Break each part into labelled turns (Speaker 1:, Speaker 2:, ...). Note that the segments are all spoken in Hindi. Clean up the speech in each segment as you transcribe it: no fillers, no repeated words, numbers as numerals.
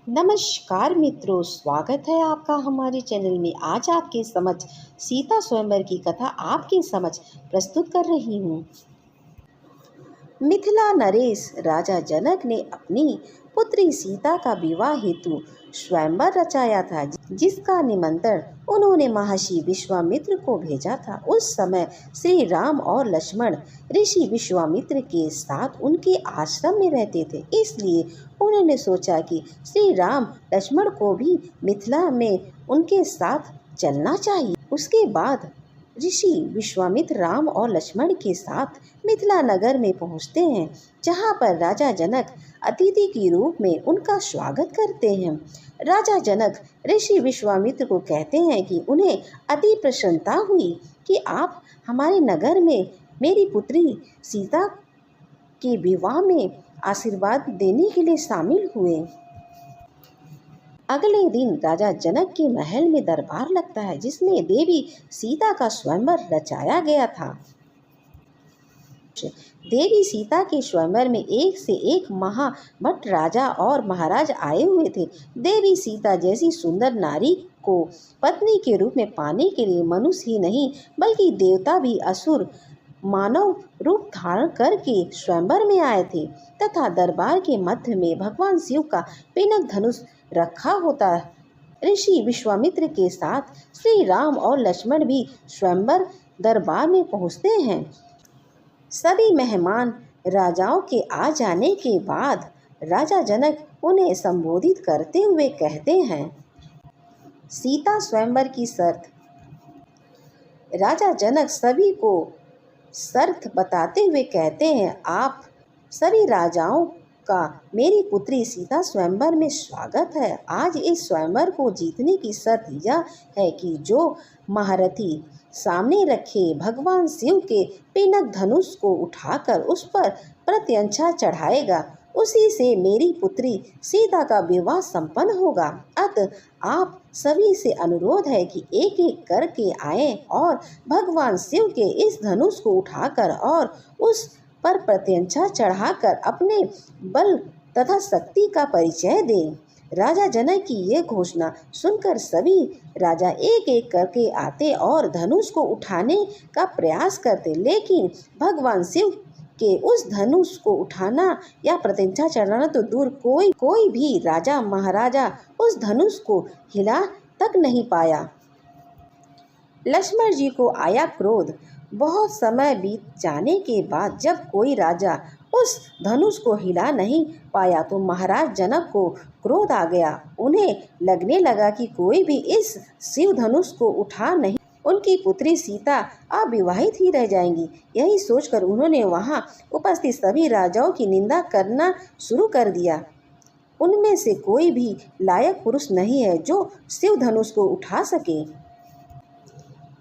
Speaker 1: नमस्कार मित्रों, स्वागत है आपका हमारे चैनल में। आज आपके समक्ष सीता स्वयंवर की कथा आपके समक्ष प्रस्तुत कर रही हूँ। मिथिला नरेश राजा जनक ने अपनी पुत्री सीता का विवाह हेतु स्वयंवर रचाया था, जिसका निमंत्रण उन्होंने महर्षि विश्वामित्र को भेजा था। उस समय श्री राम और लक्ष्मण ऋषि विश्वामित्र के साथ उनके आश्रम में रहते थे, इसलिए उन्होंने सोचा कि श्री राम लक्ष्मण को भी मिथिला में उनके साथ चलना चाहिए। उसके बाद ऋषि विश्वामित्र राम और लक्ष्मण के साथ मिथिला नगर में पहुंचते हैं, जहां पर राजा जनक अतिथि के रूप में उनका स्वागत करते हैं। राजा जनक ऋषि विश्वामित्र को कहते हैं कि उन्हें अति प्रसन्नता हुई कि आप हमारे नगर में मेरी पुत्री सीता के विवाह में आशीर्वाद देने के लिए शामिल हुए। अगले दिन राजा जनक के महल में दरबार लगता है, जिसमें देवी सीता का स्वयंवर रचाया गया था। देवी सीता के स्वयंवर में एक से एक महामठ राजा और महाराज आए हुए थे। देवी सीता जैसी सुंदर नारी को पत्नी के रूप में पाने के लिए मनुष्य ही नहीं बल्कि देवता भी असुर मानव रूप धारण करके स्वयंवर में आए थे, तथा दरबार के मध्य में भगवान शिव का पिनक धनुष रखा होता। ऋषि विश्वामित्र के साथ श्री राम और लक्ष्मण भी स्वयंवर दरबार में पहुंचते हैं। सभी मेहमान राजाओं के आ जाने के बाद राजा जनक उन्हें संबोधित करते हुए कहते हैं। सीता स्वयंवर की शर्त। राजा जनक सभी को शर्त बताते हुए कहते हैं, आप सभी राजाओं का मेरी पुत्री सीता स्वयंवर में स्वागत है। आज इस स्वयंवर को जीतने की शर्त यह है कि जो महारथी सामने रखे भगवान शिव के पिनक धनुष को उठाकर उस पर प्रत्यंचा चढ़ाएगा, उसी से मेरी पुत्री सीता का विवाह संपन्न होगा। अतः आप सभी से अनुरोध है कि एक एक करके आएं और भगवान शिव के इस धनुष को उठाकर और उस पर प्रत्यंचा चढ़ाकर अपने बल तथा शक्ति का परिचय दें। राजा जनक की ये घोषणा सुनकर सभी राजा एक एक करके आते और धनुष को उठाने का प्रयास करते, लेकिन भगवान शिव के उस धनुष को उठाना या प्रत्यंचा चढ़ाना तो दूर, कोई भी राजा महाराजा उस धनुष को हिला तक नहीं पाया। लक्ष्मण जी को आया क्रोध। बहुत समय बीत जाने के बाद जब कोई राजा उस धनुष को हिला नहीं पाया तो महाराज जनक को क्रोध आ गया। उन्हें लगने लगा कि कोई भी इस शिव धनुष को उठा नहीं, उनकी पुत्री सीता अविवाहित ही रह जाएंगी। यही सोचकर उन्होंने वहां उपस्थित सभी राजाओं की निंदा करना शुरू कर दिया। उनमें से कोई भी लायक पुरुष नहीं है जो शिव धनुष को उठा सके।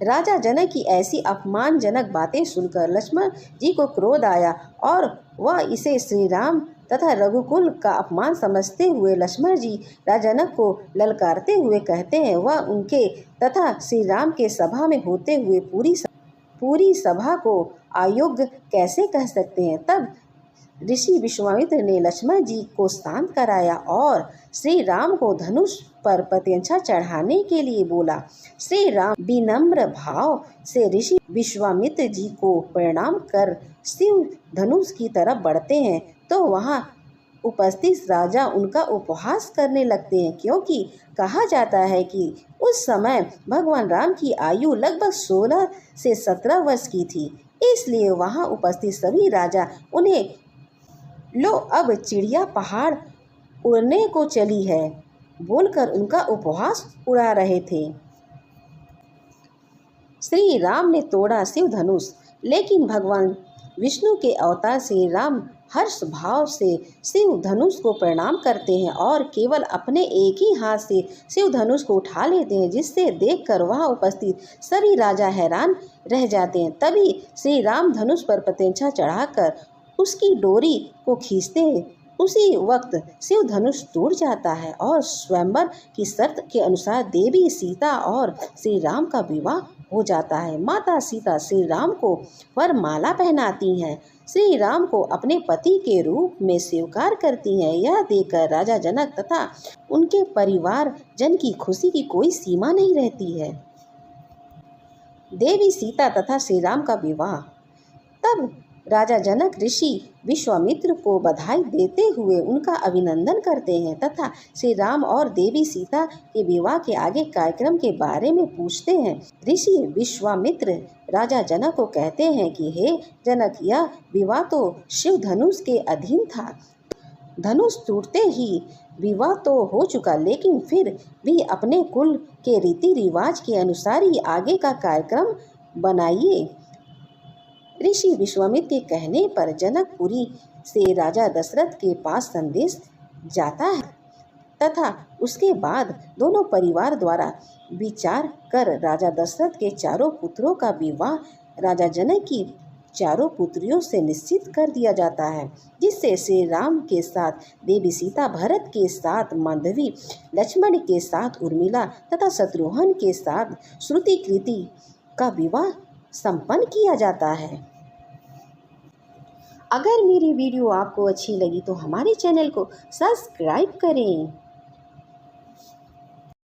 Speaker 1: राजा जनक की ऐसी अपमानजनक बातें सुनकर लक्ष्मण जी को क्रोध आया और वह इसे श्री राम तथा रघुकुल का अपमान समझते हुए लक्ष्मण जी राजा जनक को ललकारते हुए कहते हैं, वह उनके तथा श्री राम के सभा में होते हुए पूरी सभा को अयोग्य कैसे कह सकते हैं। तब ऋषि विश्वामित्र ने लक्ष्मण जी को शांत कराया और श्री राम को धनुष पर प्रत्यंचा चढ़ाने के लिए बोला। श्री राम विनम्र भाव से ऋषि विश्वामित्र जी को प्रणाम कर शिव धनुष की तरफ बढ़ते हैं तो वहां उपस्थित राजा उनका उपहास करने लगते हैं, क्योंकि कहा जाता है कि उस समय भगवान राम की आयु लगभग 16 से 17 वर्ष की थी। इसलिए वहां उपस्थित सभी राजा उन्हें लो अब चिड़िया पहाड़ उड़ने को चली है बोलकर उनका उपहास उड़ा रहे थे। श्री राम ने तोड़ा शिव धनुष, लेकिन भगवान विष्णु के अवतार श्री राम हर्ष भाव से शिव धनुष को प्रणाम करते हैं और केवल अपने एक ही हाथ से शिव धनुष को उठा लेते हैं, जिससे देखकर वहां उपस्थित सभी राजा हैरान रह जाते हैं। तभी श्री राम धनुष पर प्रत्यंचा चढ़ाकर उसकी डोरी को खींचते हैं। उसी वक्त शिव धनुष टूट जाता है और स्वयंवर की शर्त के अनुसार देवी सीता और श्री राम का विवाह हो जाता है। माता सीता श्री राम को वरमाला पहनाती हैं, श्री राम को अपने पति के रूप में स्वीकार करती हैं। यह देखकर राजा जनक तथा उनके परिवार जन की खुशी की कोई सीमा नहीं रहती है। देवी सीता तथा श्री राम का विवाह। तब राजा जनक ऋषि विश्वामित्र को बधाई देते हुए उनका अभिनंदन करते हैं तथा श्री राम और देवी सीता के विवाह के आगे कार्यक्रम के बारे में पूछते हैं। ऋषि विश्वामित्र राजा जनक को कहते हैं कि हे जनक, यह विवाह तो शिव धनुष के अधीन था। धनुष टूटते ही विवाह तो हो चुका, लेकिन फिर भी अपने कुल के रीति रिवाज के अनुसार ही आगे का कार्यक्रम बनाइए। ऋषि विश्वामित्र के कहने पर जनकपुरी से राजा दशरथ के पास संदेश जाता है तथा उसके बाद दोनों परिवार द्वारा विचार कर राजा दशरथ के चारों पुत्रों का विवाह राजा जनक की चारों पुत्रियों से निश्चित कर दिया जाता है, जिससे श्री राम के साथ देवी सीता, भरत के साथ मांडवी, लक्ष्मण के साथ उर्मिला तथा शत्रुघ्न के साथ श्रुतिकृति का विवाह संपन्न किया जाता है। अगर मेरी वीडियो आपको अच्छी लगी तो हमारे चैनल को सब्सक्राइब करें।